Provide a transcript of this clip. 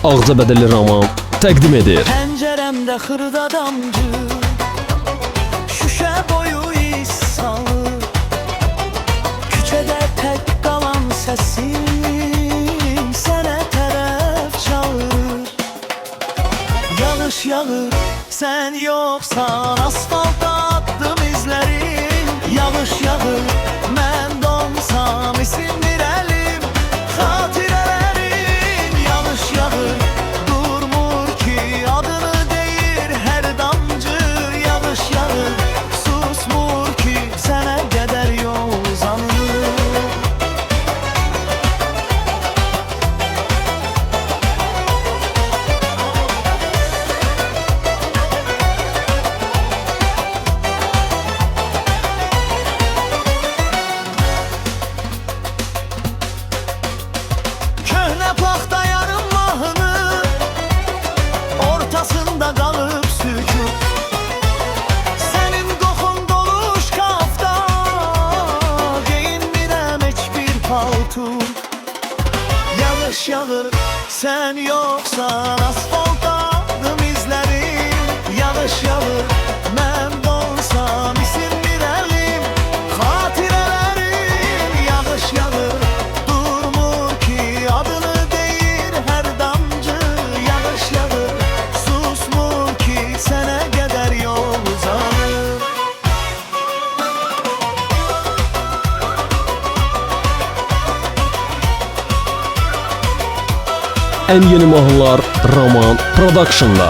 Ağzabədəli roman təqdim edir. Pəncərəmdə xırda damcı, şüşə boyu iz salır. Küçədə tək qalan səsim sənə tərəf çağırır. Yağış yağır, sən yoxsan, asfalta atdım izlərim. Yağış yağır, mən donsam, isindir əlim, xatirələrim. Yağış yağır, durmur ki, adını deyir hər damcı. Yağış yağır, susmur ki, sənə qədər yol uzanır. Köhnə paxta yarım mahnı, ortasında qalıb sükut. Sənin qoxun dolu şkafda, geyinmirəm heç bir paltur. Yağış yağır, sən yoxsan, asfalta atdım izlərim. Yağış yağır, mən donsam, isindir əlim, xatirələrim. Yağış yağır, durmur ki, adını deyir hər damcı. Yağış yağır, susmur ki, sənə qədər yol uzanır. Ən yeni mahnılar Roman Production'da.